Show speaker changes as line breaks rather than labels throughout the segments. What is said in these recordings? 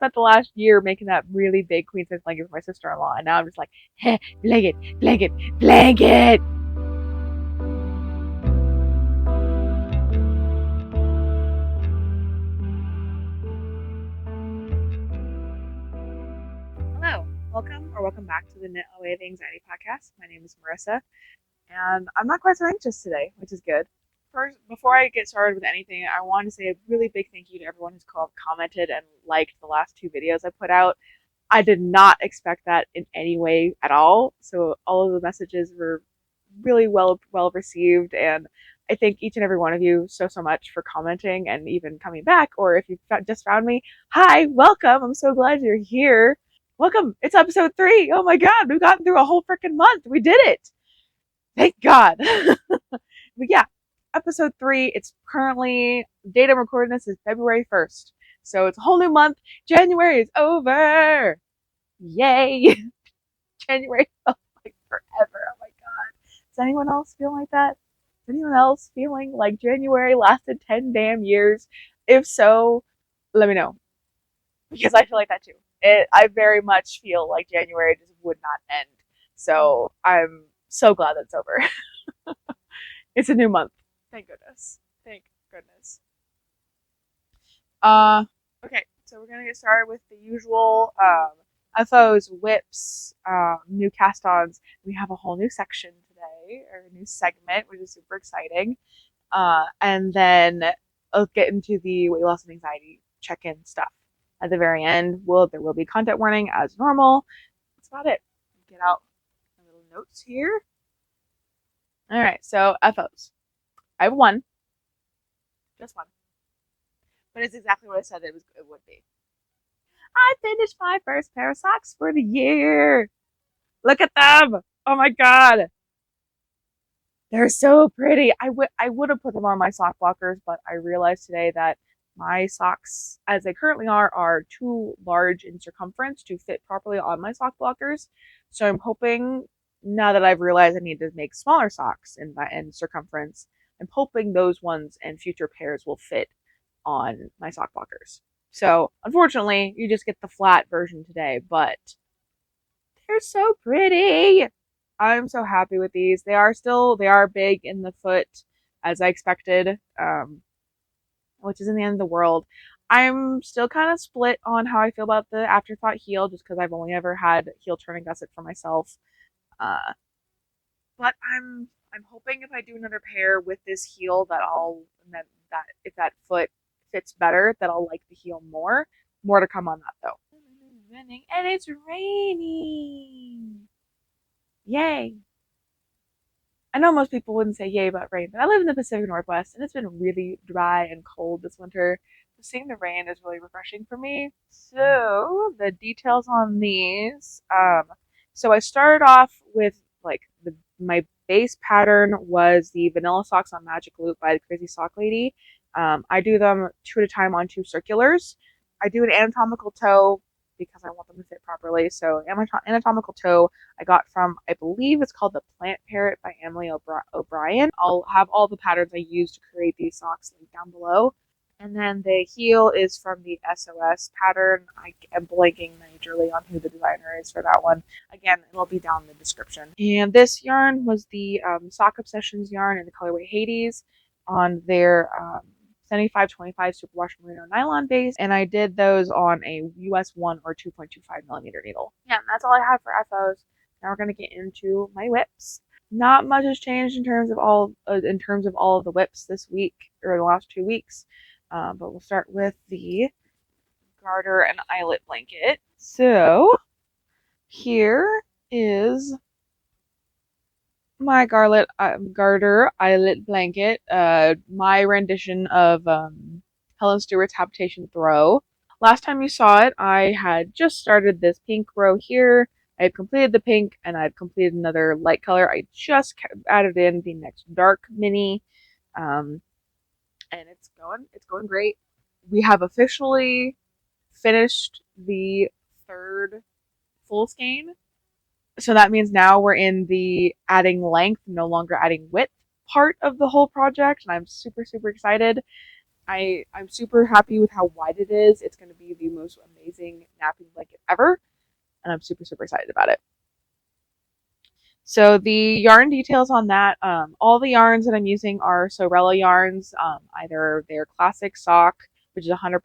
spent the last year making that really big queen size blanket for my sister-in-law, and now I'm just like, heh, blanket, blanket, blanket. Hello, welcome back to the Knit Away the Anxiety podcast. My name is Marissa, and I'm not quite so anxious today, which is good. First, before I get started with anything, I want to say a really big thank you to everyone who's commented and liked the last 2 videos I put out. I did not expect that in any way at all. So all of the messages were really well received, and I thank each and every one of you so much for commenting and even coming back. Or if you just found me, hi, welcome. I'm so glad you're here. Welcome. It's episode 3. Oh my god, we've gotten through a whole freaking month. We did it. Thank God. But yeah, episode 3. It's currently, date I'm recording this is February 1st. So it's a whole new month. January is over. Yay. January felt like forever. Oh my god. Does anyone else feel like that? Is anyone else feeling like January lasted 10 damn years? If so, let me know. Because I feel like that too. I very much feel like January just would not end. So I'm so glad that's over. It's a new month. Thank goodness. Thank goodness. Okay, so we're gonna get started with the usual FOs, whips, new cast ons. We have a whole new section today, or a new segment, which is super exciting. And then I'll get into the weight loss and anxiety check-in stuff. At the very end, there will be content warning as normal. That's about it. Get out my little notes here. All right, so FOs. I have one. Just one. But it's exactly what I said it would be. I finished my first pair of socks for the year. Look at them. Oh my god. They're so pretty. I would have put them on my sock blockers, but I realized today that my socks, as they currently are too large in circumference to fit properly on my sock blockers. So I'm hoping, now that I've realized I need to make smaller socks in circumference, I'm hoping those ones and future pairs will fit on my sock blockers. So unfortunately, you just get the flat version today, but they're so pretty. I'm so happy with these. They are big in the foot, as I expected, which isn't the end of the world. I'm still kind of split on how I feel about the Afterthought heel, just because I've only ever had heel turning gusset for myself. But I'm hoping if I do another pair with this heel that if that foot fits better, that I'll like the heel more. More to come on that though. And it's raining. Yay. I know most people wouldn't say yay about rain, but I live in the Pacific Northwest and it's been really dry and cold this winter. So seeing the rain is really refreshing for me. So the details on these. So I started off with my base pattern was the vanilla socks on Magic Loop by the Crazy Sock Lady. I do them 2 at a time on 2 circulars. I do an anatomical toe because I want them to fit properly. So anatomical toe I got from, I believe it's called the Plant Parrot by Emily O'Brien. I'll have all the patterns I use to create these socks linked down below. And then the heel is from the SOS pattern. I am blanking majorly on who the designer is for that one. Again, it'll be down in the description. And this yarn was the Sock Obsessions yarn in the colorway Hades on their 7525 superwash merino nylon base, and I did those on a US 1 or 2.25 millimeter needle. Yeah, that's all I have for FOs. Now we're gonna get into my whips. Not much has changed in terms of all of the whips this week or the last 2 weeks, but we'll start with the garter and eyelet blanket. So here is my garter eyelet blanket, my rendition of Helen Stewart's Habitation Throw. Last time you saw it, I had just started this pink row here. I had completed the pink, and I'd completed another light color. I just added in the next dark mini, and it's going great. We have officially finished the 3rd full skein. So that means now we're in the adding length, no longer adding width part of the whole project, and I'm super excited. I'm super happy with how wide it is. It's going to be the most amazing napping blanket ever, and I'm super, super excited about it. So the yarn details on that, all the yarns that I'm using are Sorella yarns, either their classic sock, which is 100%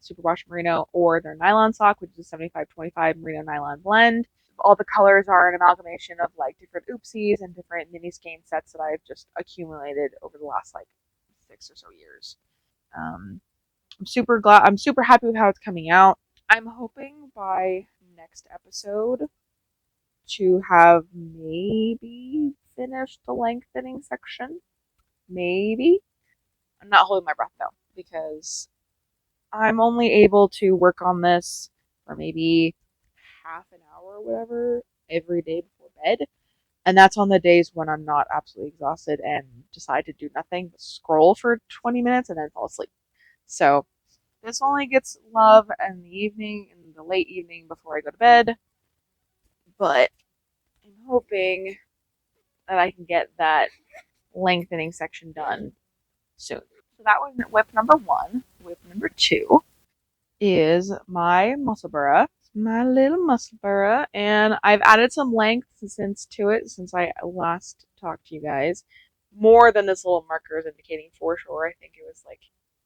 superwash merino, or their nylon sock, which is a 75-25 merino nylon blend. All the colors are an amalgamation of like different oopsies and different mini skein sets that I've just accumulated over the last like 6 or so years. Um, I'm super happy with how it's coming out. I'm hoping by next episode to have maybe finished the lengthening section. Maybe. I'm not holding my breath though, because I'm only able to work on this for maybe half an hour or whatever every day before bed. And that's on the days when I'm not absolutely exhausted and decide to do nothing but scroll for 20 minutes and then fall asleep. So this only gets love in the evening, in the late evening before I go to bed. But I'm hoping that I can get that lengthening section done soon. So that was whip number 1. Whip number 2 is my muscle burra, my little muscle burra, and I've added some length to it since I last talked to you guys. More than this little marker is indicating for sure. I think it was like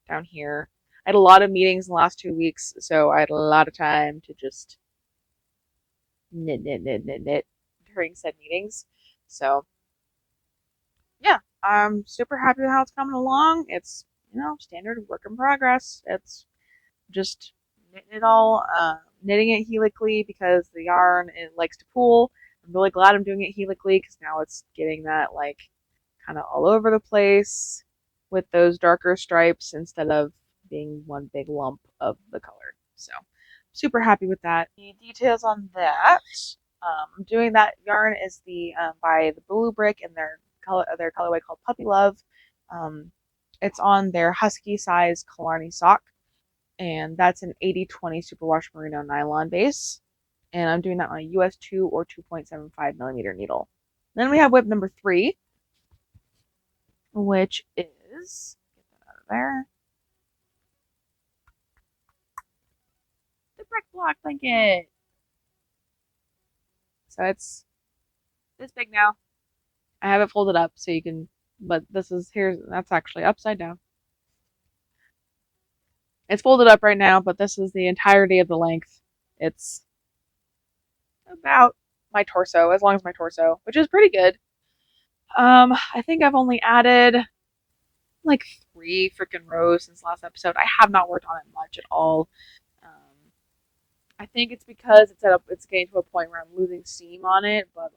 down here. I had a lot of meetings in the last 2 weeks, so I had a lot of time to just knit during said meetings. So yeah, I'm super happy with how it's coming along. It's, standard work in progress. It's just knitting it all, knitting it helically because the yarn, it likes to pool. I'm really glad I'm doing it helically because now it's getting that like kind of all over the place with those darker stripes instead of being one big lump of the color. So super happy with that. The details on that. I'm doing that yarn is the by the Blue Brick and their colorway called Puppy Love. It's on their husky size Killarney sock, and that's an 80/20 superwash merino nylon base. And I'm doing that on a US 2 or 2.75 millimeter needle. Then we have whip number 3, which is, get that out of there, the brick block blanket. So it's this big now. I have it folded up so you can, but that's actually upside down. It's folded up right now, but this is the entirety of the length. It's about my torso, as long as my torso, which is pretty good. I think I've only added like 3 freaking rows since last episode. I have not worked on it much at all. I think it's because it's getting to a point where I'm losing steam on it, but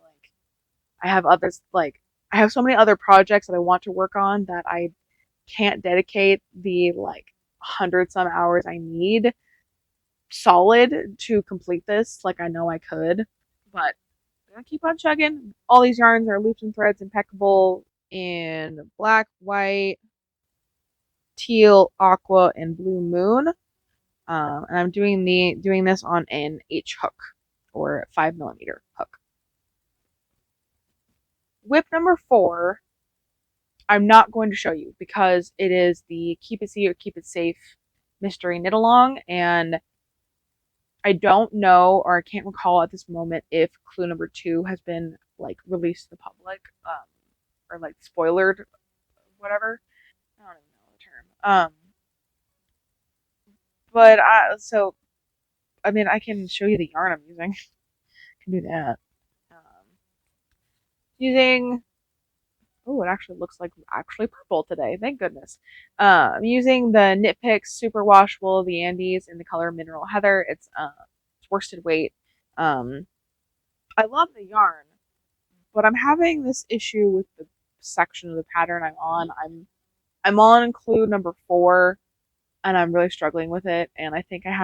like I have so many other projects that I want to work on that I can't dedicate the like 100 some hours I need solid to complete this. Like I know I could, but I'm gonna keep on chugging. All these yarns are loops and threads impeccable in black, white, teal, aqua, and blue moon. And I'm doing this on an H hook or 5 millimeter hook. Whip number 4, I'm not going to show you because it is the keep it secret, keep it safe mystery knit along, and I don't know or I can't recall at this moment if clue number 2 has been like released to the public, or like spoilered, whatever. I don't even know the term. But I can show you the yarn I'm using. I can do that. Using, oh, it actually looks like actually purple today. Thank goodness. I'm using the Knit Picks Superwash Wool of the Andes in the color Mineral Heather. It's worsted weight. I love the yarn, but I'm having this issue with the section of the pattern I'm on. I'm on clue number 4, and I'm really struggling with it. And I think I'm gonna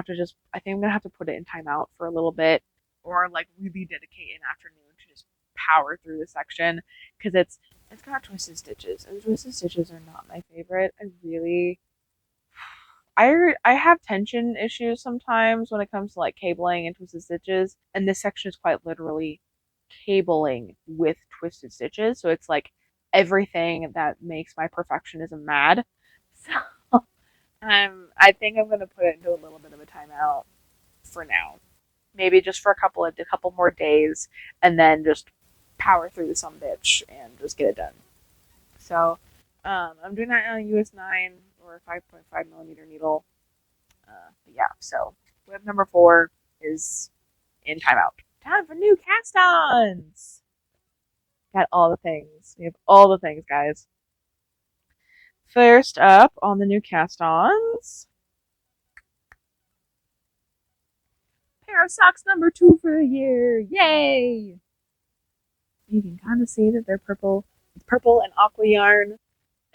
have to put it in timeout for a little bit, or like really dedicate an afternoon to just power through the section because it's got twisted stitches, and twisted stitches are not my favorite. I have tension issues sometimes when it comes to like cabling and twisted stitches, and this section is quite literally cabling with twisted stitches. So it's like everything that makes my perfectionism mad. So I think I'm gonna put it into a little bit of a timeout for now. Maybe just for a couple more days, and then just power through some bitch and just get it done. So, I'm doing that on a US 9 or 5.5 millimeter needle. Yeah, so web number 4 is in timeout. Time for new cast ons. Got all the things. We have all the things, guys. First up on the new cast ons, pair of socks number 2 for the year. Yay! You can kind of see that they're purple. It's purple and aqua yarn,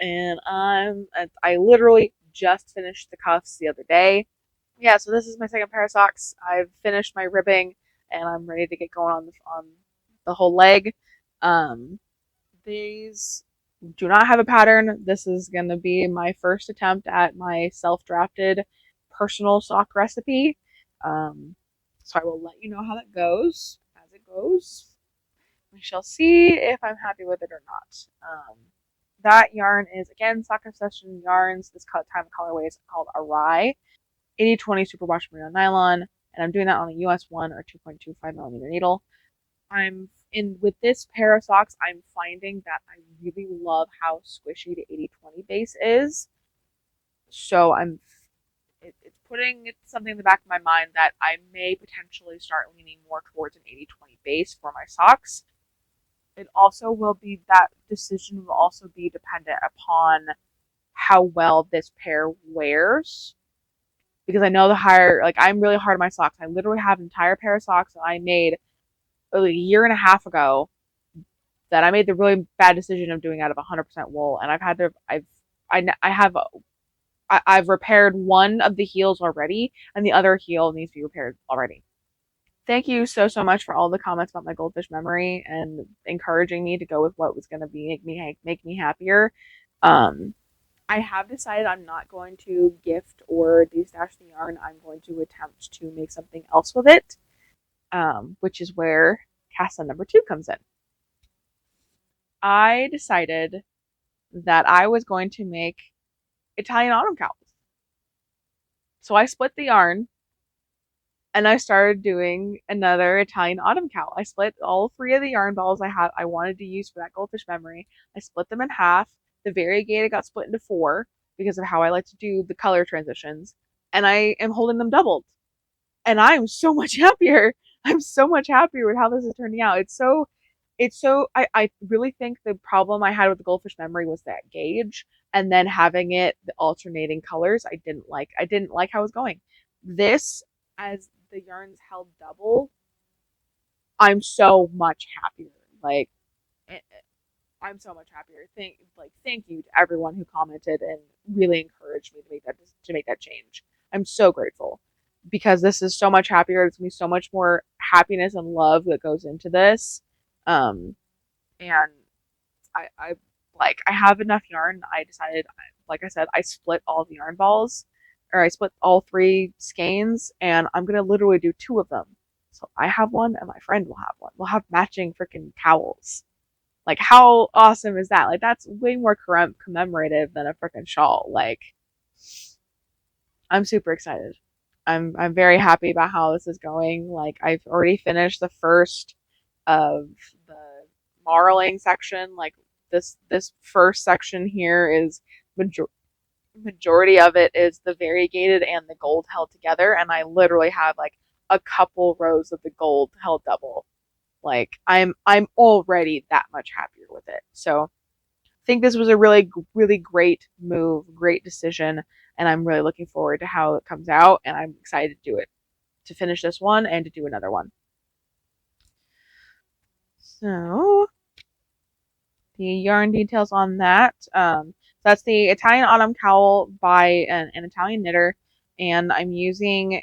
and I literally just finished the cuffs the other day. Yeah, so this is my second pair of socks. I've finished my ribbing, and I'm ready to get going on the whole leg. Um, these do not have a pattern. This is going to be my first attempt at my self-drafted personal sock recipe. So I will let you know how that goes as it goes. We shall see if I'm happy with it or not. That yarn is, again, Sock Obsession Yarns. This time of colorway is called Awry. 80/20 superwash merino nylon, and I'm doing that on a US 1 or 2.25 millimeter needle. I'm in with this pair of socks. I'm finding that I really love how squishy the 80/20 base is. So it's putting something in the back of my mind that I may potentially start leaning more towards an 80/20 base for my socks. It also will be, that decision will also be dependent upon how well this pair wears. Because I know I'm really hard on my socks. I literally have an entire pair of socks that I made a year and a half ago that I made the really bad decision of doing out of 100% wool, and I've repaired one of the heels already, and the other heel needs to be repaired already. Thank you so much for all the comments about my goldfish memory and encouraging me to go with what was going to be make me happier. I have decided I'm not going to gift or destash the yarn. I'm going to attempt to make something else with it, which is where cast on number 2 comes in. I decided that I was going to make Italian autumn cowls. So I split the yarn and I started doing another Italian autumn cowl. I split all 3 of the yarn balls I wanted to use for that goldfish memory. I split them in half. The variegated got split into 4 because of how I like to do the color transitions, and I am holding them doubled. And I'm so much happier. I'm so much happier with how this is turning out. I really think the problem I had with the goldfish memory was that gauge, and then having it the alternating colors I didn't like. I didn't like how it was going. This, as the yarns held double, I'm so much happier. Like, I'm so much happier. Thank you to everyone who commented and really encouraged me to make that change. I'm so grateful because this is so much happier. It's gonna be so much more happiness and love that goes into this. And I have enough yarn. I decided, like I said, I split all the yarn balls, or I split all 3 skeins, and I'm gonna literally do 2 of them. So I have one, and my friend will have one. We'll have matching freaking cowls. Like, how awesome is that? Like, that's way more commemorative than a freaking shawl. Like, I'm super excited. I'm very happy about how this is going. Like, I've already finished the first of the marling section. Like, this first section here is majority of it is the variegated and the gold held together, and I literally have like a couple rows of the gold held double. Like, I'm already that much happier with it. So I think this was a really great move, great decision, and I'm really looking forward to how it comes out, and I'm excited to do it, to finish this one and to do another one. So the yarn details on that. That's the Italian Autumn Cowl by an Italian knitter, and I'm using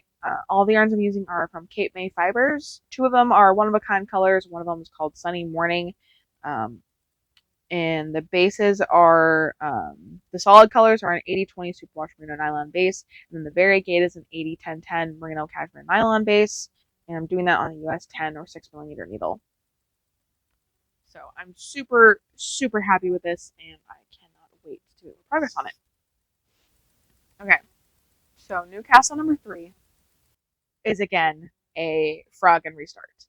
all the yarns I'm using are from Cape May Fibers. 2 of them are one-of-a-kind colors. One of them is called Sunny Morning. And the bases are, the solid colors are an 80/20 superwash merino nylon base, and then the variegated is an 80/10/10 merino cashmere nylon base, and I'm doing that on a US 10 or 6 millimeter needle. So I'm super happy with this, and I cannot wait to make progress on it. Okay, So new cast on number 3 is again a frog and restart.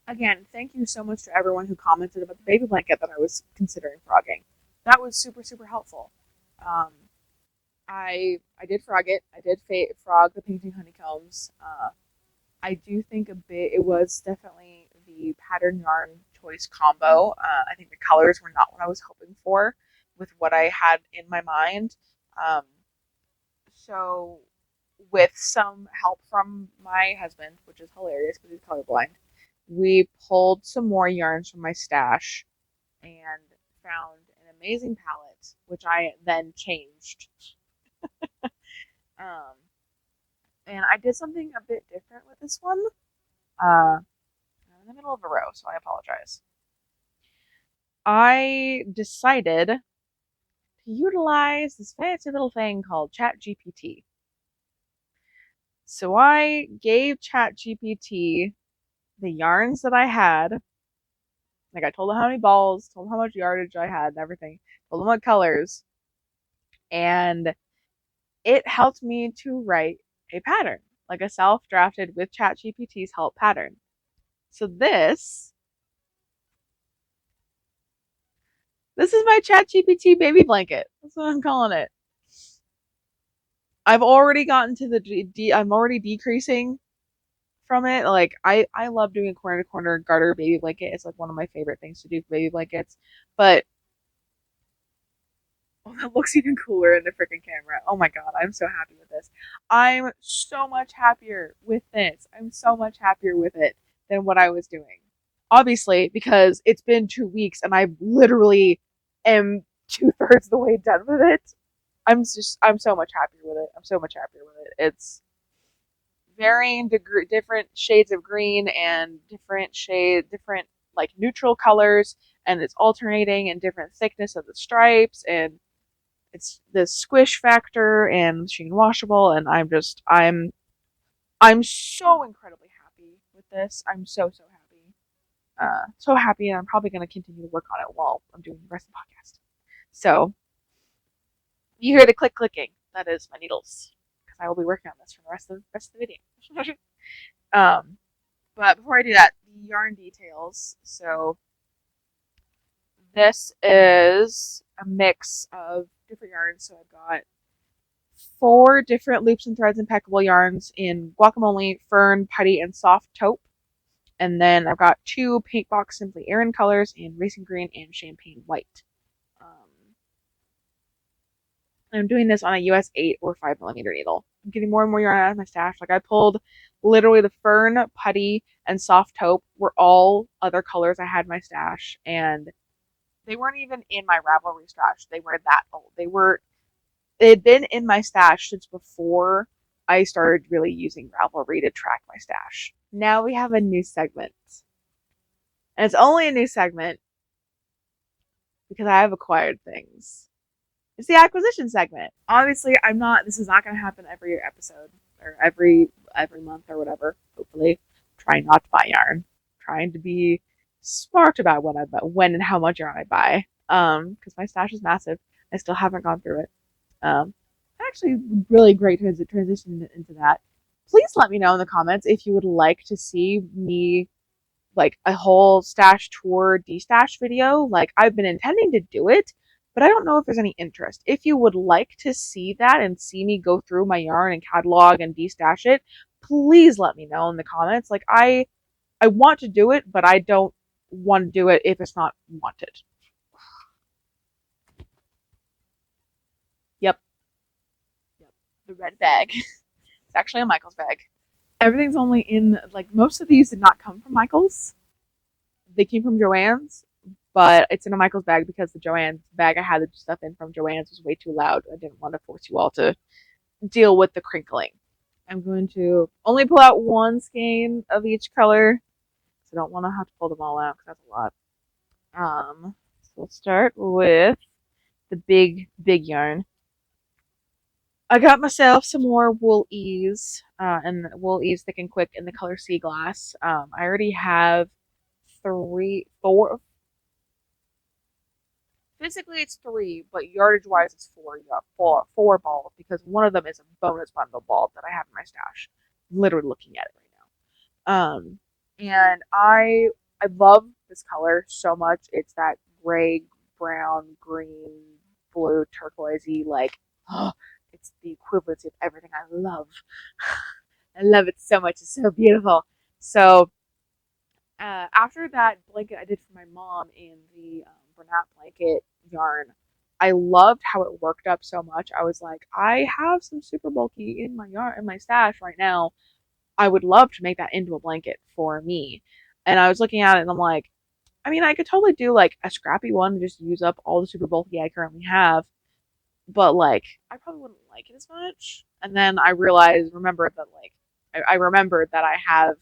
Again, thank you so much to everyone who commented about the baby blanket that I was considering frogging. That was super, super helpful. Um, I did frog it. I did frog the painting honeycombs. I do think a bit it was definitely the pattern yarn choice combo. I think the colors were not what I was hoping for with what I had in my mind. Um, so with some help from my husband, which is hilarious because he's colorblind, we pulled some more yarns from my stash and found an amazing palette, which I then changed. Um, and I did something a bit different with this one. I'm in the middle of a row, so I apologize. I decided to utilize this fancy little thing called ChatGPT. So I gave ChatGPT the yarns that I had. Like I told them how many balls, told them how much yardage I had and everything, told them what colors, and it helped me to write a pattern, like a self-drafted with ChatGPT's help pattern. So this is my ChatGPT baby blanket. That's what I'm calling it. I've already gotten to I'm already decreasing from it. Like I love doing a corner to corner garter baby blanket. It's like one of my favorite things to do for baby blankets. But oh, that looks even cooler in the freaking camera. Oh my god, I'm so happy with this. I'm so much happier with this. I'm so much happier with it than what I was doing. Obviously, because it's been 2 weeks and I literally am 2/3 the way done with it. I'm so much happier with it. I'm so much happier with it. It's varying different shades of green and different like neutral colors, and it's alternating in different thickness of the stripes, and it's the squish factor and machine washable, and I'm so incredibly happy with this. I'm so happy. So happy, and I'm probably going to continue to work on it while I'm doing the rest of the podcast. So you hear the clicking. That is my needles, because I will be working on this for the rest of the video. um, but before I do that, the yarn details. So this is a mix of different yarns. So I've got 4 different loops and threads impeccable yarns in guacamole, fern, putty, and soft taupe. And then I've got 2 paint box simply Aran colors in racing green and champagne white. I'm doing this on a US 8 or 5mm needle. I'm getting more and more yarn out of my stash. Like I pulled literally the fern, putty, and soft taupe were all other colors I had in my stash, and they weren't even in my Ravelry stash. They were that old. They had been in my stash since before I started really using Ravelry to track my stash. Now we have a new segment. And it's only a new segment because I have acquired things. It's the acquisition segment. Obviously, this is not going to happen every episode or every month or whatever. Hopefully, trying not to buy yarn. Trying to be smart about when I buy, when and how much yarn I buy. Because my stash is massive. I still haven't gone through it. Actually, really great transition into that. Please let me know in the comments if you would like to see me like a whole stash tour destash video. Like I've been intending to do it, but I don't know if there's any interest. If you would like to see that and see me go through my yarn and catalog and destash it, please let me know in the comments. Like I want to do it, but I don't want to do it if it's not wanted. Yep. The red bag. It's actually a Michael's bag. Everything's only in, like, most of these did not come from Michael's. They came from Joann's, but it's in a Michael's bag because the Joann's bag I had the stuff in from Joann's was way too loud. I didn't want to force you all to deal with the crinkling. I'm going to only pull out 1 skein of each color, so I don't want to have to pull them all out because that's a lot. So we'll start with the big yarn. I got myself some more Wool Ease, and Wool Ease Thick and Quick in the color Sea Glass. I already have 4 physically it's 3, but yardage wise it's 4. You got four balls because one of them is a bonus bundle ball that I have in my stash. I'm literally looking at it right now. And I love this color so much. It's that gray, brown, green, blue, turquoisey, like, oh, it's the equivalency of everything I love. I love it so much. It's so beautiful. So after that blanket I did for my mom in the Bernat blanket yarn, I loved how it worked up so much. I was like, I have some super bulky in my yarn in my stash right now. I would love to make that into a blanket for me. And I was looking at it and I'm like, I mean, I could totally do like a scrappy one and just use up all the super bulky I currently have, but like I probably wouldn't like it as much. And then I remembered that like I remembered that I have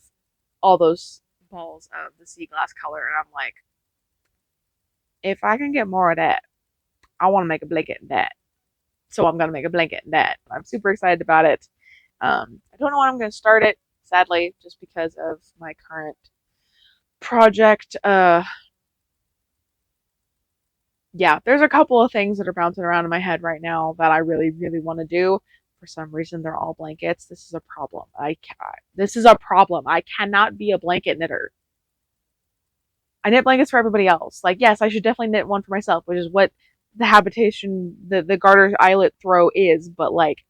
all those balls of the sea glass color, and I'm like, if I can get more of that, I want to make a blanket in that. So I'm gonna make a blanket in that. I'm super excited about it. I don't know when I'm gonna start it, sadly, just because of my current project. Yeah, there's a couple of things that are bouncing around in my head right now that I really, really want to do. For some reason, they're all blankets. This is a problem. This is a problem. I cannot be a blanket knitter. I knit blankets for everybody else. Like, yes, I should definitely knit one for myself, which is what the habitation, the garter eyelet throw is. But like,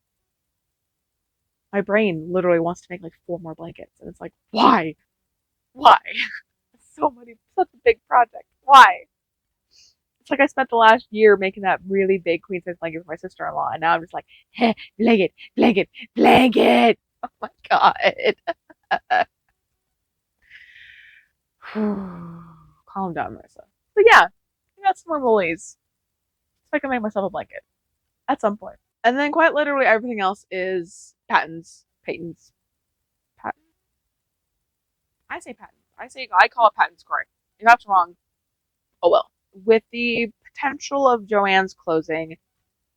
my brain literally wants to make like 4 more blankets, and it's like, why? Why? So many, such a big project. Why? It's like I spent the last year making that really big queen size blanket for my sister in law, and now I'm just like, hey, blanket, blanket, blanket. Oh my god. Calm down, Marissa. But yeah, I got some more woolies. So I can make myself a blanket at some point. And then quite literally everything else is patents. Patent? I say patents. I call it patents correct. If that's wrong, oh well. With the potential of Joann's closing,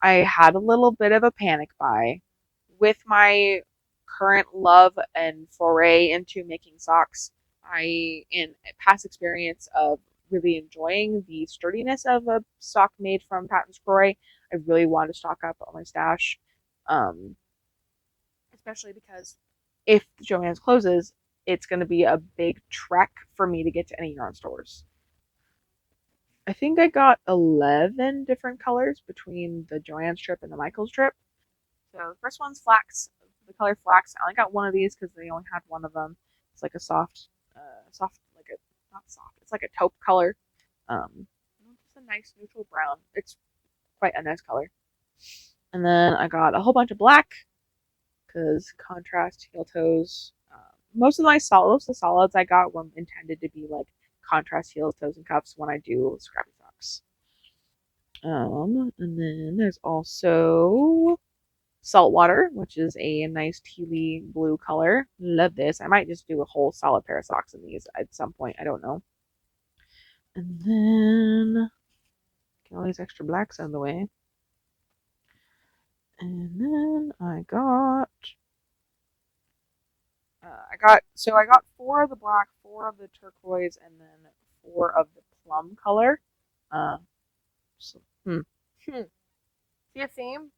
I had a little bit of a panic buy. With my current love and foray into making socks, in past experience of really enjoying the sturdiness of a sock made from Patton's Croy, I really wanted to stock up on my stash. Um, Especially because if Joann's closes, it's going to be a big trek for me to get to any yarn stores. I think I got 11 different colors between the Joann's trip and the Michael's trip. So the first one's flax, the color flax. I only got one of these because they only had one of them. It's like a like a, not soft, it's like a taupe color. It's a nice neutral brown. It's quite a nice color. And then I got a whole bunch of black because contrast heel toes. Most of the solids I got were intended to be like contrast heel toes and cuffs when I do scrappy socks. And then there's also saltwater, which is a nice tealy blue color. Love this. I might just do a whole solid pair of socks in these at some point. I don't know. And then get all these extra blacks out of the way. And then I got 4 of the black, 4 of the turquoise, and then 4 of the plum color. Uh, so, See a theme?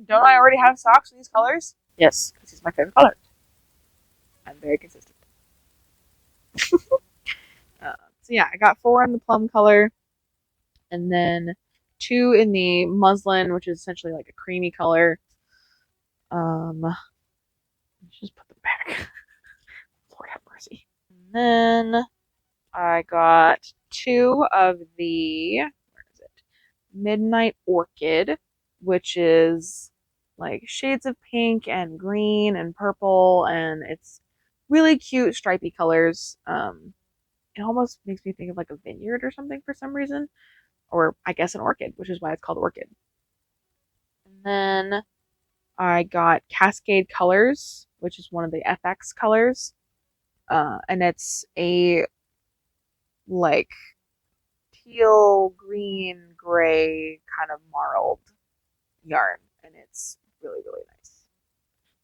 Don't I already have socks in these colors? Yes, because these are my favorite colors. I'm very consistent. So yeah, I got 4 in the plum color, and then 2 in the muslin, which is essentially like a creamy color. Let's just put them back. Lord have mercy. And then I got 2 of the, where is it? Midnight Orchid, which is like shades of pink and green and purple, and it's really cute stripy colors. It almost makes me think of like a vineyard or something for some reason, or I guess an orchid, which is why it's called orchid. And then I got Cascade Colors, which is one of the FX colors, and it's a like teal, green, gray kind of marled yarn, and it's really, really nice.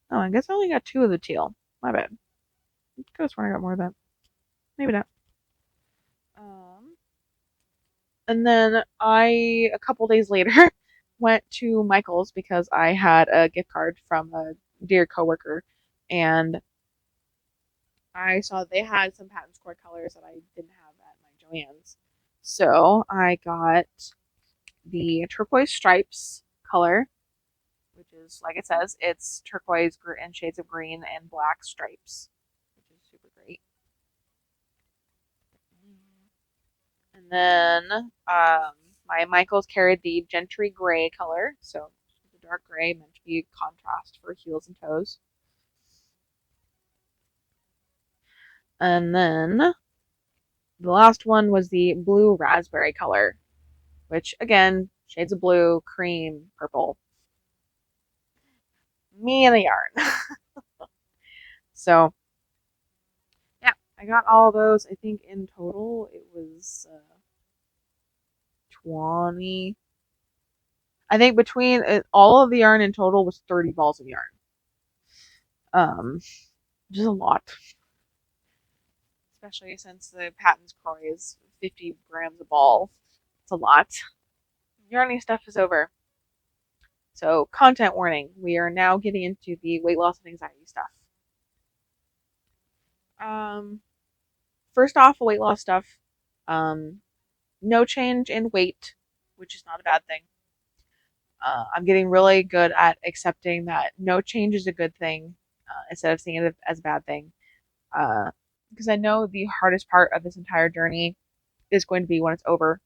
Oh, I guess I only got 2 of the teal. My bad. I could have sworn I got more of that. Maybe not. And then a couple days later, went to Michael's because I had a gift card from a dear coworker, and I saw they had some patent score colors that I didn't have at my Joann's. So I got the turquoise stripes color, which is, like it says, it's turquoise and shades of green and black stripes, which is super great. And then my Michaels carried the Gentry Gray color, so the dark gray meant to be a contrast for heels and toes. And then the last one was the blue raspberry color, which again, shades of blue, cream, purple. Me and a yarn. So, yeah, I got all those. I think in total it was 20. I think between all of the yarn in total was 30 balls of yarn. Just a lot. Especially since the Patton's Croy is 50 grams a ball. It's a lot. Yarning stuff is over. So, content warning. We are now getting into the weight loss and anxiety stuff. First off, weight loss stuff. No change in weight, which is not a bad thing. I'm getting really good at accepting that no change is a good thing instead of seeing it as a bad thing. Because I know the hardest part of this entire journey is going to be when it's over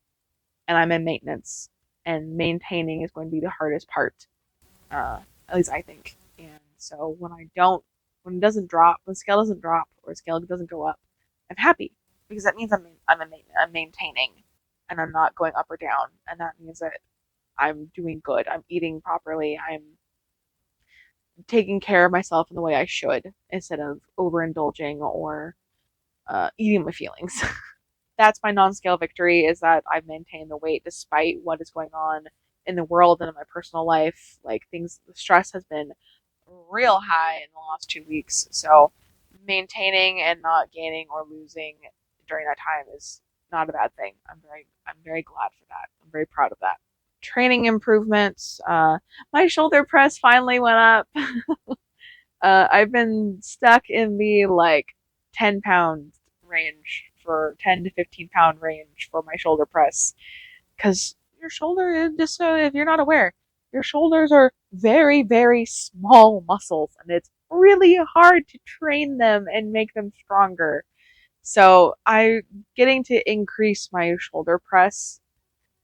and I'm in maintenance. And maintaining is going to be the hardest part, at least I think. And so when it doesn't drop, when the scale doesn't drop or the scale doesn't go up, I'm happy because that means I'm maintaining and I'm not going up or down, and that means that I'm doing good. I'm eating properly. I'm taking care of myself in the way I should instead of overindulging or eating my feelings. That's my non-scale victory, is that I've maintained the weight despite what is going on in the world and in my personal life. Like, the stress has been real high in the last 2 weeks. So maintaining and not gaining or losing during that time is not a bad thing. I'm very glad for that. I'm very proud of that. Training improvements. My shoulder press finally went up. I've been stuck in the like 10-pound range for 10 to 15-pound range for my shoulder press, because your shoulder is just, so if you're not aware, your shoulders are very, very small muscles, and it's really hard to train them and make them stronger. So I getting to increase my shoulder press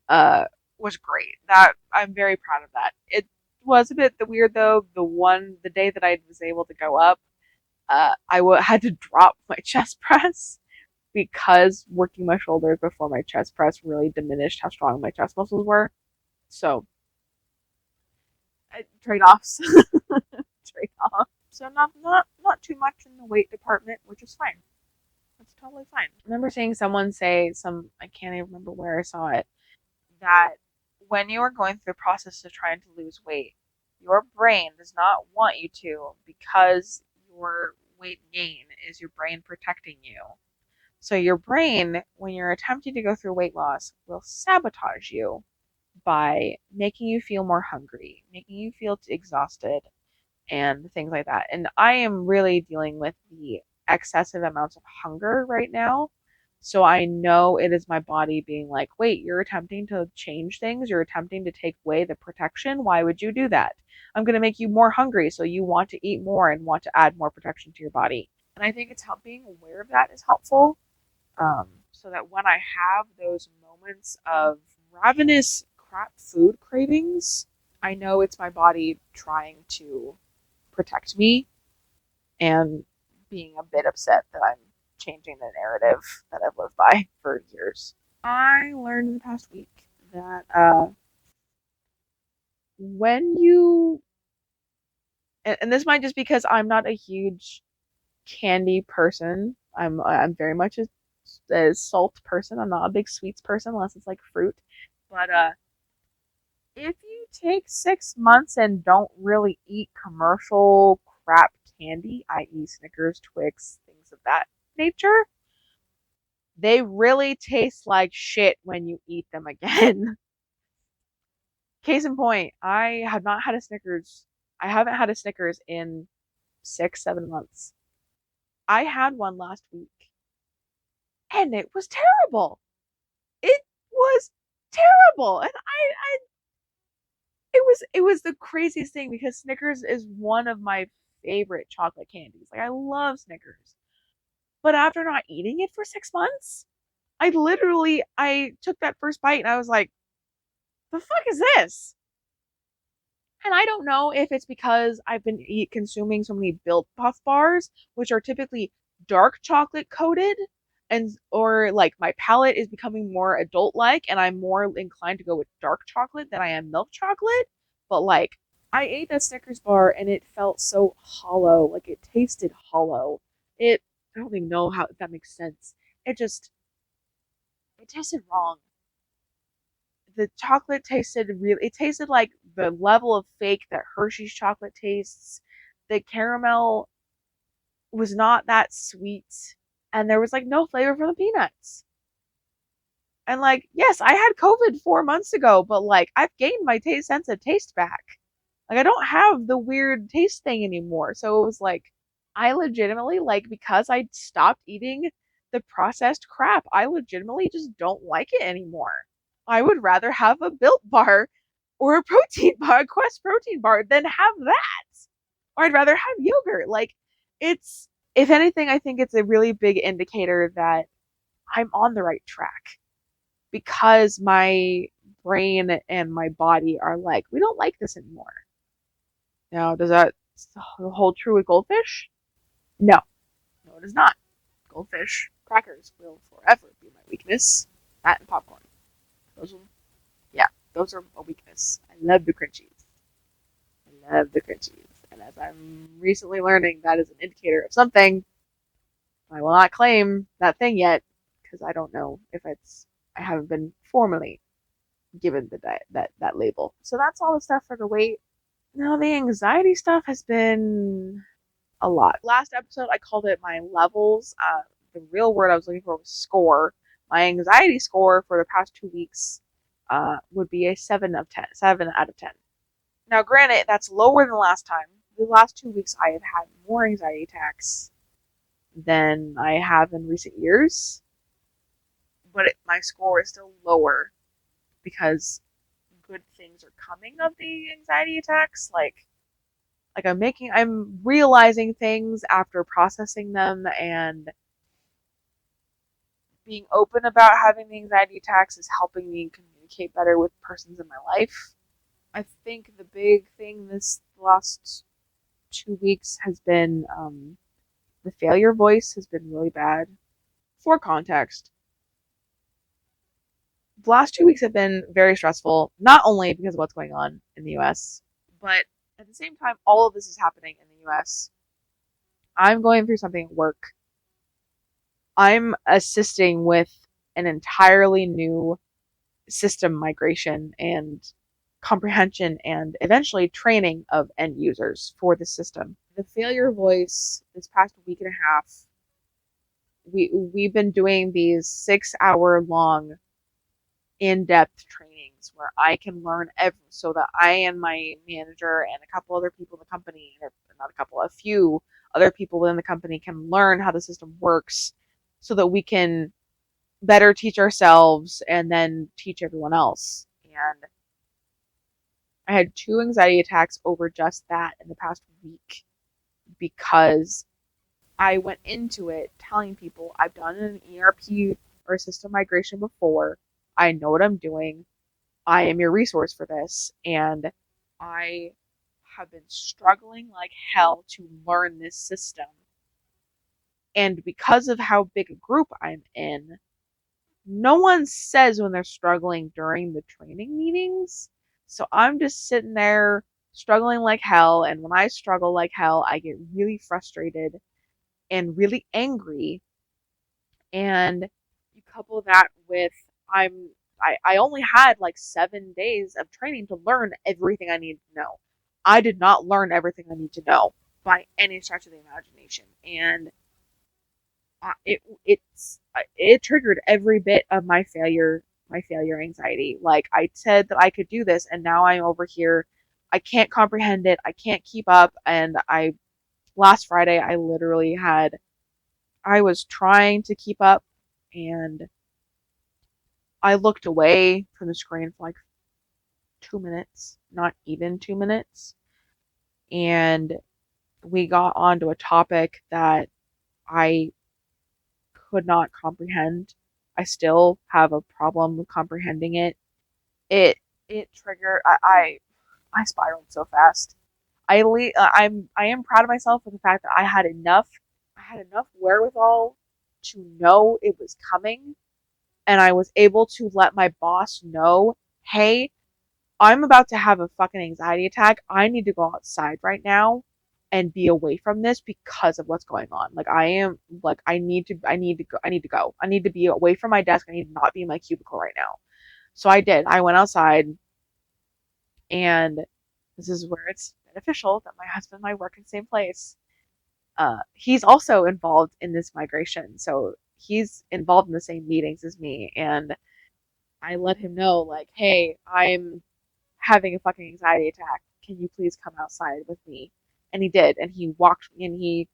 uh, was great. That I'm very proud of that. It was a bit weird though. The day that I was able to go up, had to drop my chest press because working my shoulders before my chest press really diminished how strong my chest muscles were. So trade offs, trade off. So not too much in the weight department, which is fine. That's totally fine. I remember seeing someone say I can't even remember where I saw it, that when you are going through the process of trying to lose weight, your brain does not want you to, because your weight gain is your brain protecting you. So your brain, when you're attempting to go through weight loss, will sabotage you by making you feel more hungry, making you feel exhausted, and things like that. And I am really dealing with the excessive amounts of hunger right now. So I know it is my body being like, wait, you're attempting to change things. You're attempting to take away the protection. Why would you do that? I'm going to make you more hungry. So you want to eat more and want to add more protection to your body. And I think being aware of that is helpful. So that when I have those moments of ravenous crap food cravings, I know it's my body trying to protect me and being a bit upset that I'm changing the narrative that I've lived by for years. I learned in the past week that when you, and this might just because I'm not a huge candy person. I'm very much a salt person. I'm not a big sweets person unless it's like fruit. But if you take 6 months and don't really eat commercial crap candy, i.e., Snickers, Twix, things of that nature, They really taste like shit when you eat them again. Case in point, I have not had a Snickers. I haven't had a Snickers in 6, 7 months. I had one last week and it was terrible. It was terrible. And it was the craziest thing because Snickers is one of my favorite chocolate candies. Like I love Snickers. But after not eating it for 6 months, I took that first bite and I was like, the fuck is this? And I don't know if it's because I've been consuming so many Built Puff bars, which are typically dark chocolate coated, and or like my palate is becoming more adult like, and I'm more inclined to go with dark chocolate than I am milk chocolate. But like, I ate that Snickers bar and it felt so hollow, like it tasted hollow. I don't even know how if that makes sense. It just it tasted wrong. The chocolate tasted really, it tasted like the level of fake that Hershey's chocolate tastes. The caramel was not that sweet, and there was like no flavor from the peanuts. And like, yes, I had COVID 4 months ago, but like I've gained my taste sense of taste back. Like I don't have the weird taste thing anymore. So it was like I legitimately, like, because I stopped eating the processed crap, I legitimately just don't like it anymore. I would rather have a Built bar or a protein bar, a Quest protein bar, than have that. Or I'd rather have yogurt. Like, it's, if anything, I think it's a really big indicator that I'm on the right track because my brain and my body are like, we don't like this anymore. Now, does that hold true with goldfish? No, no, it is not. Goldfish crackers will forever be my weakness. That and popcorn. Those are, yeah, those are a weakness. I love the crunchies. I love the crunchies. And as I'm recently learning, that is an indicator of something. I will not claim that thing yet because I don't know if it's. I haven't been formally given that label. So that's all the stuff for the weight. Now the anxiety stuff has been a lot. Last episode I called it my levels. The real word I was looking for was score. My anxiety score for the past 2 weeks would be a 7 of 10, 7 out of 10. Now, granted, that's lower than last time. The last 2 weeks, I have had more anxiety attacks than I have in recent years, but my score is still lower because good things are coming of the anxiety attacks. Like I'm realizing things after processing them, and being open about having the anxiety attacks is helping me communicate better with persons in my life. I think the big thing this last 2 weeks has been the failure voice has been really bad. For context, the last 2 weeks have been very stressful, not only because of what's going on in the US, but at the same time, all of this is happening in the US. I'm going through something at work. I'm assisting with an entirely new system migration and comprehension and eventually training of end users for the system. The failure voice this past week and a half, we've been doing these 6 hour long in-depth trainings where I can learn so that I and my manager and a couple other people in the company, or not a couple, a few other people within the company can learn how the system works so that we can better teach ourselves and then teach everyone else. And I had 2 anxiety attacks over just that in the past week because I went into it telling people I've done an ERP or system migration before. I know what I'm doing. I am your resource for this. And I have been struggling like hell to learn this system. And because of how big a group I'm in, no one says when they're struggling during the training meetings. So I'm just sitting there struggling like hell. And when I struggle like hell, I get really frustrated and really angry. And you couple that with I only had like 7 days of training to learn everything I needed to know. I did not learn everything I need to know by any stretch of the imagination. And it's it triggered every bit of my failure anxiety. Like, I said that I could do this, and now I'm over here. I can't comprehend it. I can't keep up. And last Friday, I was trying to keep up, and I looked away from the screen for like 2 minutes, not even 2 minutes. And we got onto a topic that I could not comprehend. I still have a problem with comprehending it. It it triggered. I spiraled so fast. I am proud of myself for the fact that I had enough wherewithal to know it was coming, and I was able to let my boss know, hey, I'm about to have a fucking anxiety attack. I need to go outside right now and be away from this because of what's going on. Like, I need to go. I need to be away from my desk. I need to not be in my cubicle right now. So I did. I went outside, and this is where it's beneficial that my husband and I work in the same place. He's also involved in this migration. So he's involved in the same meetings as me. And I let him know, like, hey, I'm having a fucking anxiety attack. Can you please come outside with me? And he did. And he walked and he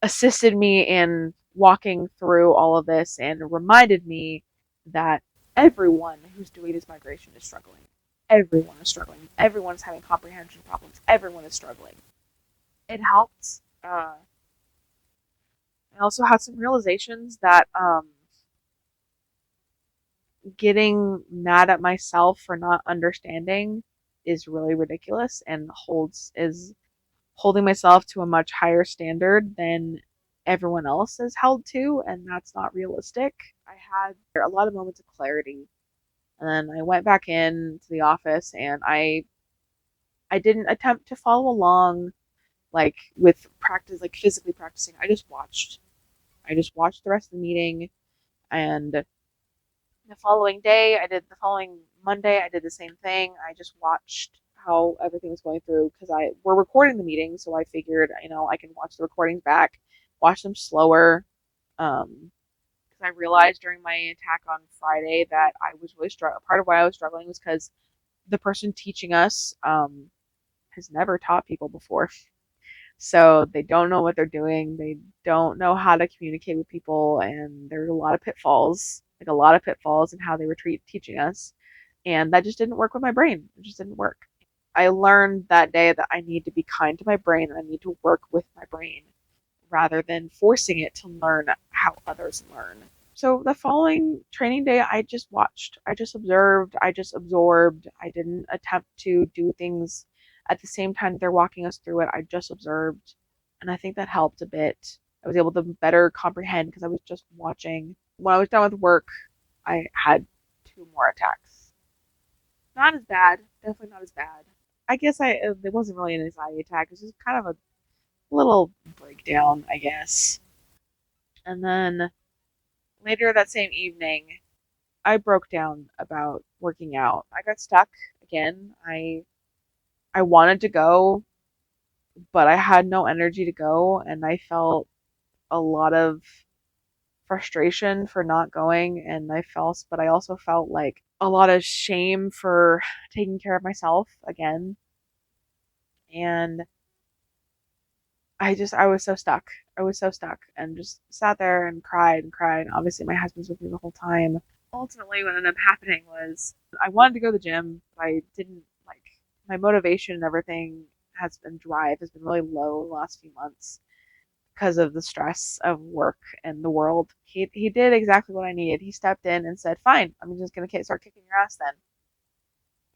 assisted me in walking through all of this and reminded me that everyone who's doing this migration is struggling. Everyone is struggling. Everyone's having comprehension problems. Everyone is struggling. It helped. I also had some realizations that getting mad at myself for not understanding is really ridiculous and holds is holding myself to a much higher standard than everyone else is held to, and that's not realistic. I had a lot of moments of clarity, and then I went back in to the office, and I didn't attempt to follow along like with practice, like physically practicing. I just watched. I just watched the rest of the meeting, and the following Monday, I did the same thing. I just watched how everything was going through because we're recording the meeting, so I figured, I can watch the recordings back, watch them slower. Because I realized during my attack on Friday that I was really struggling. Part of why I was struggling was because the person teaching us has never taught people before. So they don't know what they're doing. They don't know how to communicate with people, and there's a lot of pitfalls, like a lot of pitfalls in how they were teaching us. And that just didn't work with my brain. It just didn't work. I learned that day that I need to be kind to my brain and I need to work with my brain rather than forcing it to learn how others learn. So the following training day, I just watched. I just observed. I just absorbed. I didn't attempt to do things at the same time they're walking us through it. I just observed. And I think that helped a bit. I was able to better comprehend because I was just watching. When I was done with work, I had 2 more attacks. Not as bad. Definitely not as bad. I guess it wasn't really an anxiety attack. It was just kind of a little breakdown, I guess. And then later that same evening, I broke down about working out. I got stuck again. I wanted to go, but I had no energy to go, and I felt a lot of frustration for not going, and but I also felt like a lot of shame for taking care of myself again. And I was so stuck. I was so stuck and just sat there and cried and cried. Obviously, my husband's with me the whole time. Ultimately, what ended up happening was I wanted to go to the gym, but I didn't like my motivation and everything drive has been really low the last few months because of the stress of work and the world. He did exactly what I needed. He stepped in and said, "Fine, I'm just gonna start kicking your ass then."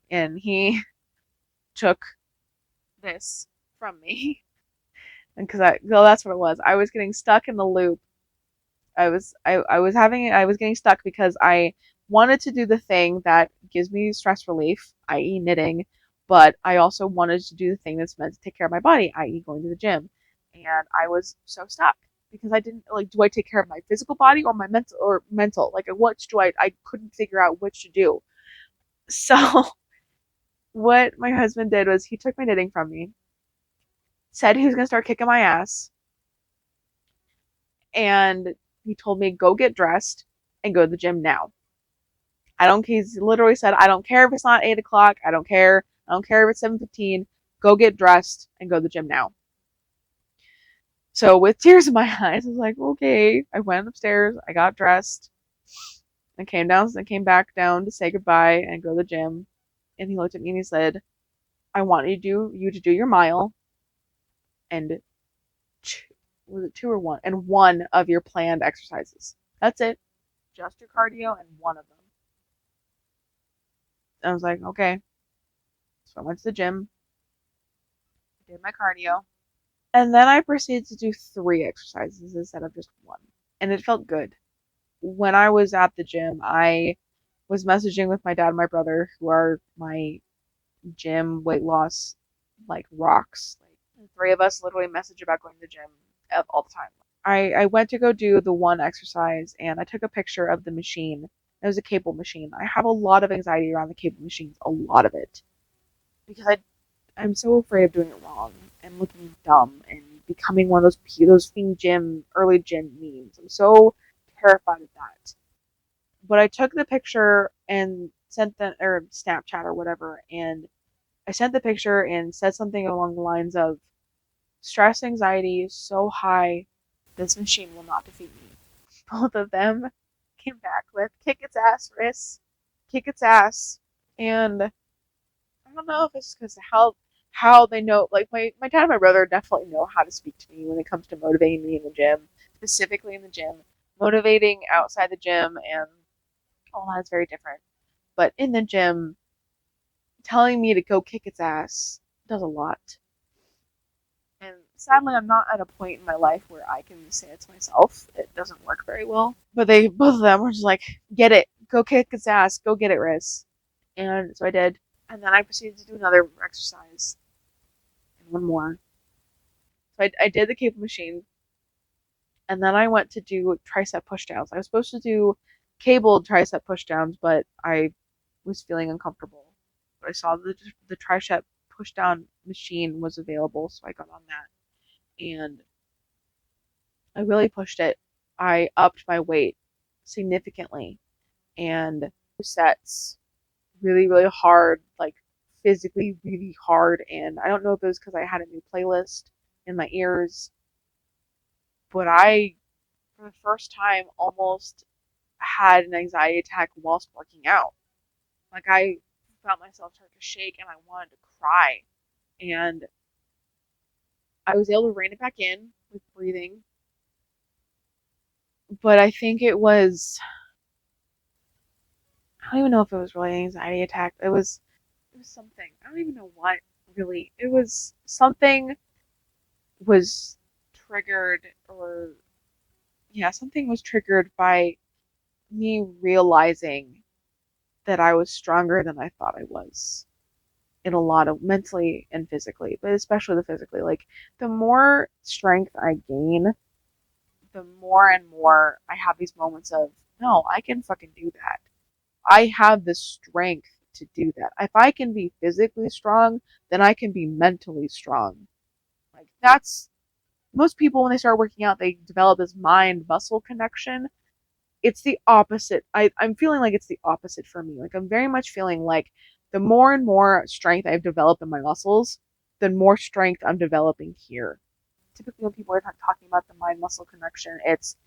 And he took this from me, and well, that's what it was. I was getting stuck in the loop. I was getting stuck because I wanted to do the thing that gives me stress relief, i.e. knitting, but I also wanted to do the thing that's meant to take care of my body, i.e. going to the gym. And I was so stuck because I didn't like, do I take care of my physical body or my mental? Like, which do I couldn't figure out which to do. So what my husband did was he took my knitting from me, said he was going to start kicking my ass, and He told me, go get dressed and go to the gym now. I don't care. He literally said, I don't care if it's not 8 o'clock. I don't care. I don't care if it's 7:15. Go get dressed and go to the gym now. So with tears in my eyes, I was like, okay. I went upstairs. I got dressed. I came down and came back down to say goodbye and go to the gym. And he looked at me and he said, I want you to do your mile and was it two or one? And one of your planned exercises. That's it. Just your cardio and one of them. I was like, okay. So I went to the gym, did my cardio, and then I proceeded to do 3 exercises instead of just one. And it felt good. When I was at the gym, I was messaging with my dad and my brother, who are my gym weight loss like rocks. Like the 3 of us literally message about going to the gym all the time. I went to go do the one exercise and I took a picture of the machine. It was a cable machine. I have a lot of anxiety around the cable machines, a lot of it. Because I'm so afraid of doing it wrong and looking dumb and becoming one of those early gym memes. I'm so terrified of that. But I took the picture and sent the or Snapchat or whatever, and I sent the picture and said something along the lines of stress anxiety is so high, this machine will not defeat me. Both of them came back with kick its ass, Riss, kick its ass, and I don't know if it's because how they know. Like my dad and my brother definitely know how to speak to me when it comes to motivating me in the gym, specifically in the gym. Motivating outside the gym and all that is very different. But in the gym, telling me to go kick its ass does a lot. And sadly, I'm not at a point in my life where I can say it to myself. It doesn't work very well. But both of them were just like, get it, go kick its ass, go get it, Riz. And so I did. And then I proceeded to do another exercise and one more. So I did the cable machine. And then I went to do tricep pushdowns. I was supposed to do cable tricep pushdowns, but I was feeling uncomfortable. But I saw the tricep pushdown machine was available, so I got on that. And I really pushed it. I upped my weight significantly and sets really, really hard, like physically really hard. And I don't know if it was because I had a new playlist in my ears, but I, for the first time, almost had an anxiety attack whilst working out. Like I felt myself start to shake and I wanted to cry. And I was able to rein it back in with breathing. But I think I don't even know if it was really an anxiety attack. It was something. I don't even know what really. It was something was triggered or yeah, something was triggered by me realizing that I was stronger than I thought I was in a lot of mentally and physically, but especially the physically. Like the more strength I gain, the more and more I have these moments of, no, I can fucking do that. I have the strength to do that. If I can be physically strong, then I can be mentally strong. Like that's most people when they start working out, they develop this mind muscle connection. It's the opposite. I'm feeling like it's the opposite for me. Like I'm very much feeling like the more and more strength I've developed in my muscles, the more strength I'm developing here. Typically when people are talking about the mind muscle connection, it's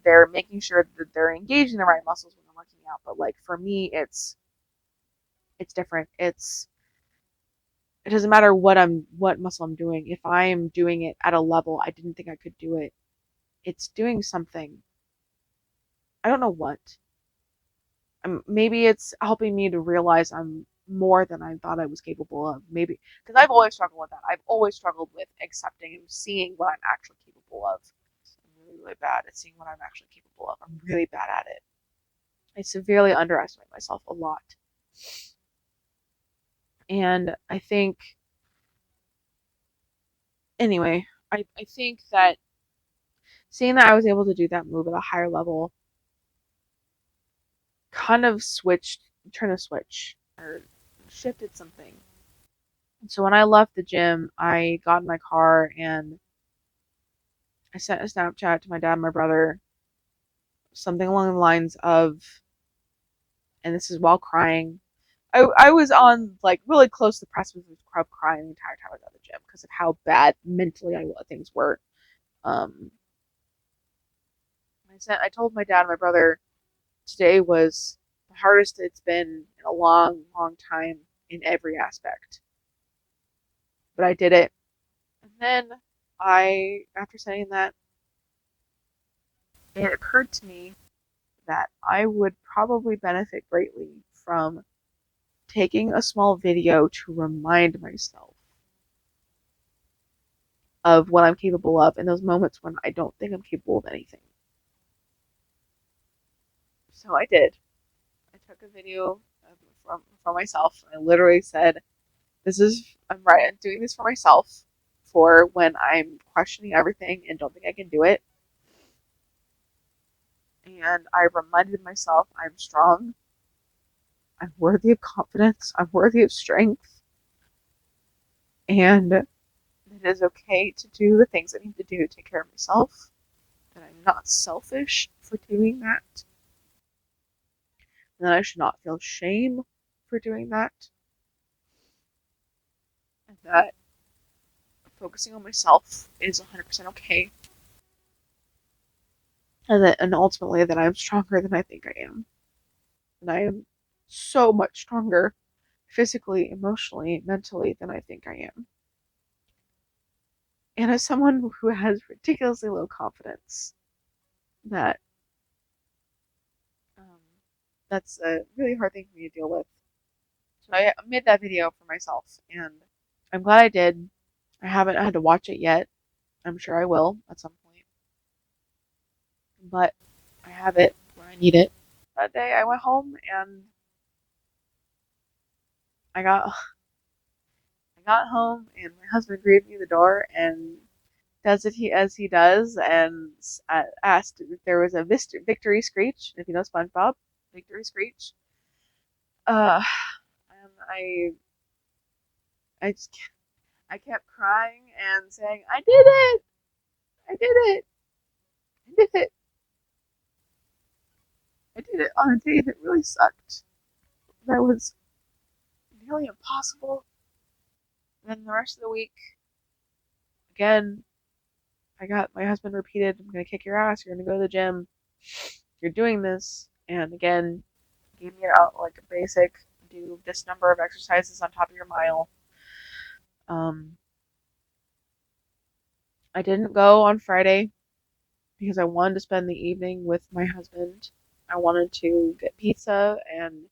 they're making sure that they're engaging the right muscles when they're working out. But like for me, it's different. It doesn't matter what muscle I'm doing. If I'm doing it at a level I didn't think I could do it, it's doing something. I don't know what. Maybe it's helping me to realize I'm more than I thought I was capable of. Maybe because I've always struggled with that. I've always struggled with accepting and seeing what I'm actually capable of. I'm really, really bad at seeing what I'm actually capable of. I'm really bad at it. I severely underestimate myself a lot. And I think, anyway, I think that seeing that I was able to do that move at a higher level kind of turned a switch or shifted something. And so when I left the gym, I got in my car and I sent a Snapchat to my dad and my brother something along the lines of, and this is while crying. I was on like really close to the precipice of crying the entire time I was at the gym because of how bad mentally things were. Um, I told my dad and my brother today was the hardest it's been in a long, long time in every aspect. But I did it. And then after saying that, it occurred to me that I would probably benefit greatly from taking a small video to remind myself of what I'm capable of in those moments when I don't think I'm capable of anything. So I did. I took a video from myself. I literally said, I'm doing this for myself for when I'm questioning everything and don't think I can do it. And I reminded myself I'm strong. I'm worthy of confidence. I'm worthy of strength. And it is okay to do the things I need to do to take care of myself. That I'm not selfish for doing that. And that I should not feel shame for doing that. And that focusing on myself is 100% okay. And ultimately that I'm stronger than I think I am. And I am so much stronger physically, emotionally, mentally than I think I am. And as someone who has ridiculously low confidence, that that's a really hard thing for me to deal with. So I made that video for myself, and I'm glad I did. I haven't had to watch it yet. I'm sure I will at some point. But I have it when I need it. That day I went home and I got home and my husband greeted me at the door and does it as he does and asked if there was a victory screech. If you know SpongeBob, victory screech. And I kept crying and saying, I did it! I did it! I did it! I did it on a day that really sucked. That was nearly impossible. And then the rest of the week, again, my husband repeated, I'm going to kick your ass. You're going to go to the gym. You're doing this. And again, gave me out like a basic, do this number of exercises on top of your mile. I didn't go on Friday because I wanted to spend the evening with my husband. I wanted to get pizza and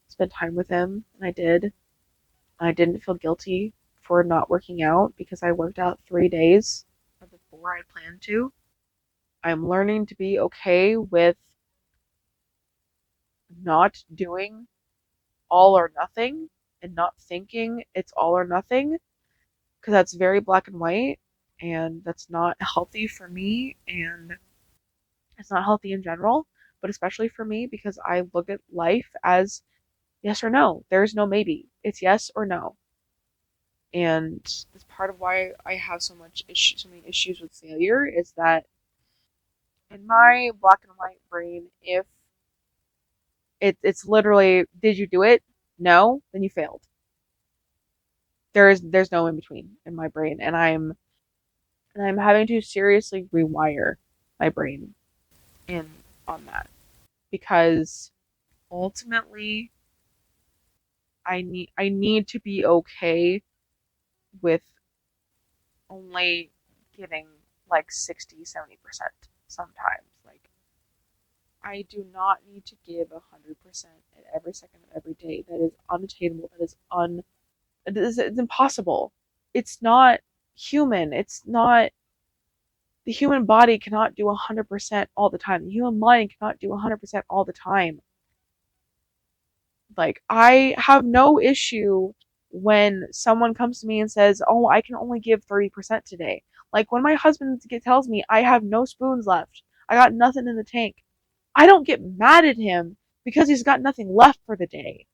spend time with him, and I did. I didn't feel guilty for not working out because I worked out 3 days of the 4 I planned to. I'm learning to be okay with not doing all or nothing and not thinking it's all or nothing because that's very black and white and that's not healthy for me and it's not healthy in general, but especially for me because I look at life as yes or no. There's no maybe. It's yes or no. And that's part of why I have so many issues with failure is that in my black and white brain, if it's literally, did you do it? No, then you failed. There's no in between in my brain, and I'm having to seriously rewire my brain in on that because ultimately I need to be okay with only giving like 60-70% sometimes. Like I do not need to give 100% at every second of every day. That is unattainable. It's impossible. It's not human. It's not the human body cannot do 100% all the time. The human mind cannot do 100% all the time. Like I have no issue when someone comes to me and says, "Oh, I can only give 30% today." Like when my husband tells me I have no spoons left. I got nothing in the tank. I don't get mad at him because he's got nothing left for the day.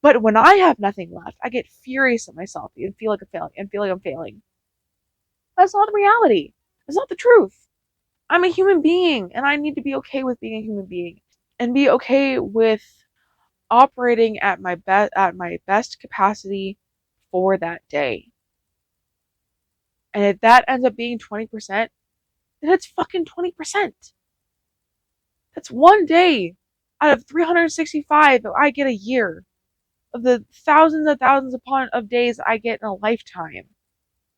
But when I have nothing left, I get furious at myself and feel like I'm failing. That's not the reality. That's not the truth. I'm a human being and I need to be okay with being a human being and be okay with operating at my best capacity for that day. And if that ends up being 20%, then it's fucking 20%. That's one day out of 365 that I get a year, of the thousands and thousands of days I get in a lifetime.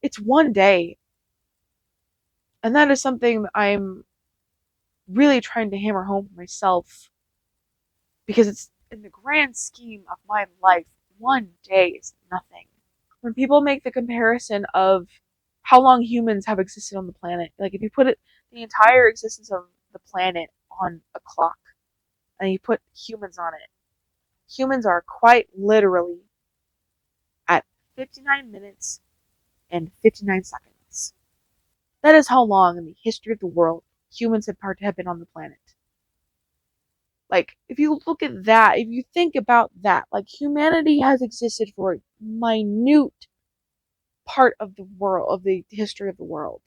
It's one day. And that is something that I'm really trying to hammer home for myself, because it's in the grand scheme of my life, one day is nothing. When people make the comparison of how long humans have existed on the planet, like if you put the entire existence of the planet on a clock and you put humans on it, humans are quite literally at 59 minutes and 59 seconds. That is how long in the history of the world humans have been on the planet. Like, if you look at that, if you think about that, like, humanity has existed for a minute part of the world, of the history of the world.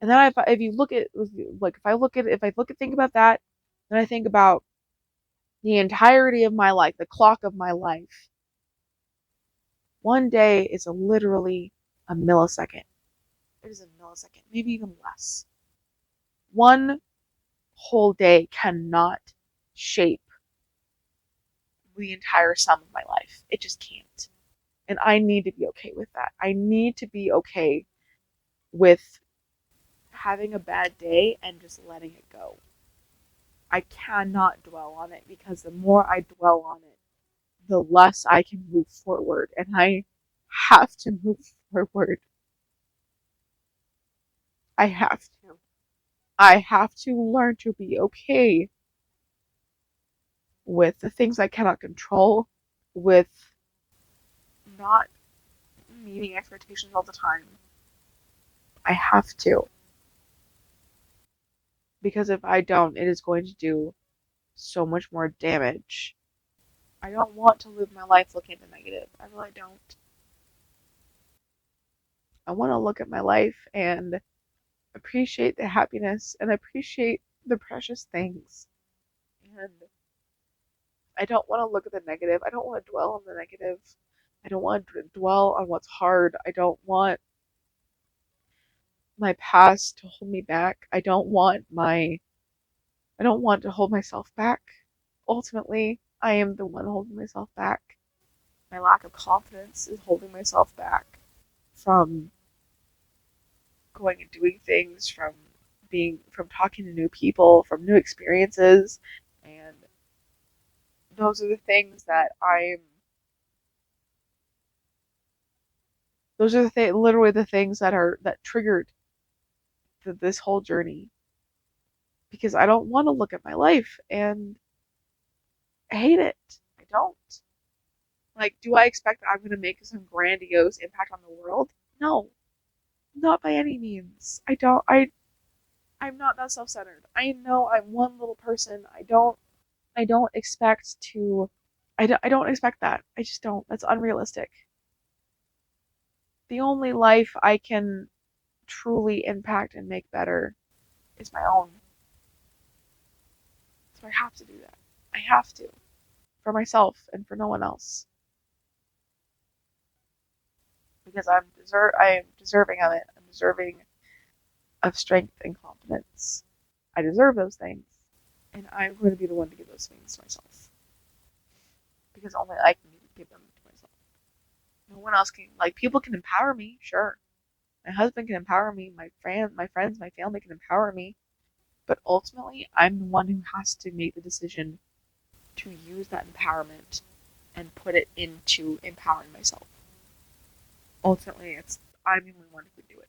And then if you look at, like, think about that, then I think about the entirety of my life, the clock of my life. One day is literally a millisecond. It is a millisecond, maybe even less. One whole day cannot shape the entire sum of my life. It just can't. And I need to be okay with that. I need to be okay with having a bad day and just letting it go. I cannot dwell on it, because the more I dwell on it, the less I can move forward. And I have to move forward. I have to. I have to learn to be okay with the things I cannot control, with not meeting expectations all the time. I have to. Because if I don't, it is going to do so much more damage. I don't want to live my life looking at the negative. I really don't. I want to look at my life and appreciate the happiness and appreciate the precious things. And I don't want to look at the negative. I don't want to dwell on the negative. I don't want to dwell on what's hard. I don't want my past to hold me back. I don't want to hold myself back. Ultimately, I am the one holding myself back. My lack of confidence is holding myself back from going and doing things, from talking to new people, from new experiences. And those are the things that literally the things that triggered this whole journey. Because I don't want to look at my life and hate it. I don't. Like, do I expect that I'm going to make some grandiose impact on the world? No, not by any means. I'm not that self-centered. I know I'm one little person. I don't expect to. I don't expect that. I just don't. That's unrealistic. The only life I can truly impact and make better is my own. So I have to do that. I have to. For myself and for no one else. Because I am deserving of it. I'm deserving of strength and confidence. I deserve those things. And I'm going to be the one to give those things to myself. Because only I can give them to myself. No one else can. Like, people can empower me, sure. My husband can empower me. My friends, my family can empower me. But ultimately, I'm the one who has to make the decision to use that empowerment and put it into empowering myself. Ultimately, I'm the only one who can do it.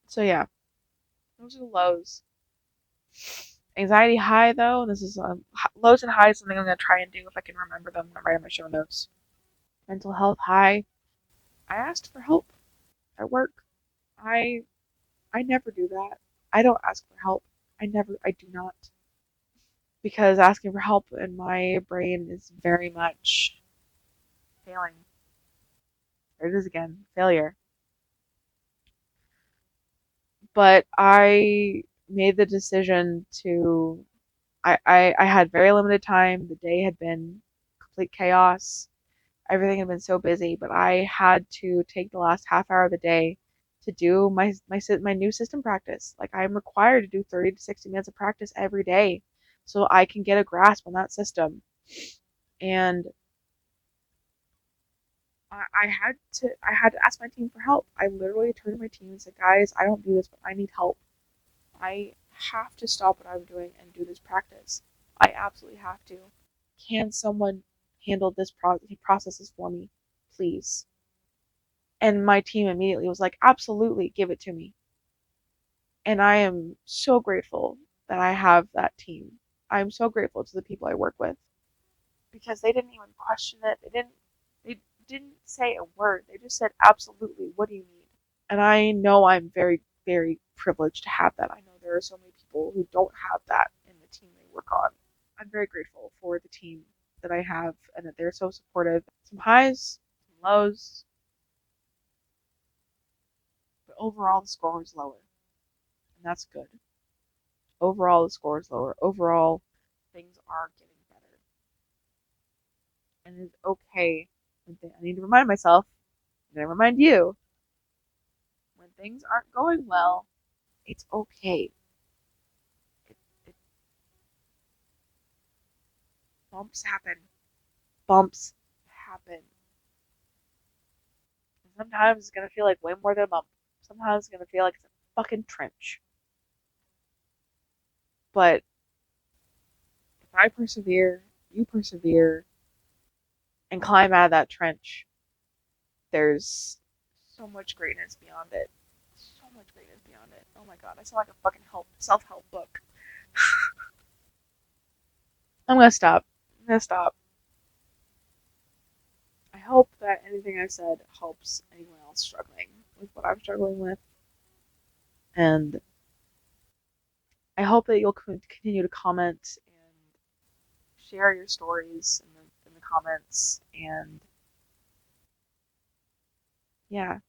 So yeah, those are the lows. Anxiety high though. This is lows and highs. Something I'm gonna try and do if I can remember them. I'm writing my show notes. Mental health high. I asked for help at work. I never do that. I don't ask for help. I do not. Because asking for help in my brain is very much failing. There it is again. Failure. But I made the decision to I had very limited time. The day had been complete chaos. Everything had been so busy, but I had to take the last half hour of the day to do my new system practice. Like I'm required to do 30 to 60 minutes of practice every day so I can get a grasp on that system. And I had to ask my team for help. I literally turned to my team and said, "Guys, I don't do this, but I need help. I have to stop what I'm doing and do this practice. I absolutely have to. Can someone handle this processes for me, please?" And my team immediately was like, "Absolutely, give it to me." And I am so grateful that I have that team. I'm so grateful to the people I work with because they didn't even question it. They didn't say a word. They just said, "Absolutely, what do you need?" And I know I'm very, very privileged to have that. I know there are so many people who don't have that in the team they work on. I'm very grateful for the team that I have and that they're so supportive. Some highs, some lows, but overall the score was lower, and that's good. Overall the score is lower. Overall, things are getting better, and it's okay. I need to remind myself, and I remind you, when things aren't going well, it's okay. It bumps happen. Bumps happen. And sometimes it's gonna feel like way more than a bump. Sometimes it's gonna feel like it's a fucking trench. But if I persevere, you persevere, and climb out of that trench, there's so much greatness beyond it. So much greatness beyond it. Oh my god, I sound like a fucking self-help book. I'm gonna stop. I'm gonna stop. I hope that anything I've said helps anyone else struggling with what I'm struggling with. And I hope that you'll continue to comment and share your stories in the comments. And yeah,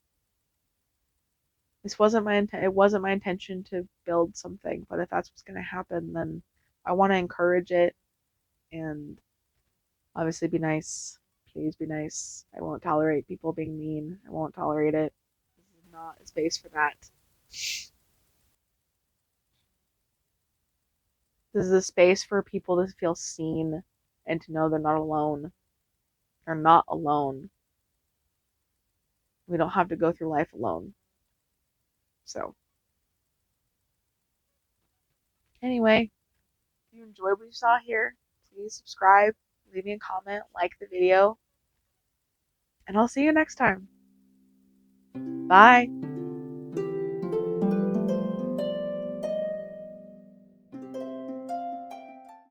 this wasn't my intent. It wasn't my intention to build something, but if that's what's going to happen, then I want to encourage it and obviously be nice. Please be nice. I won't tolerate people being mean. I won't tolerate it. This is not a space for that. This is a space for people to feel seen and to know they're not alone. They're not alone. We don't have to go through life alone. So, anyway, if you enjoyed what you saw here, please subscribe, leave me a comment, like the video, and I'll see you next time. Bye.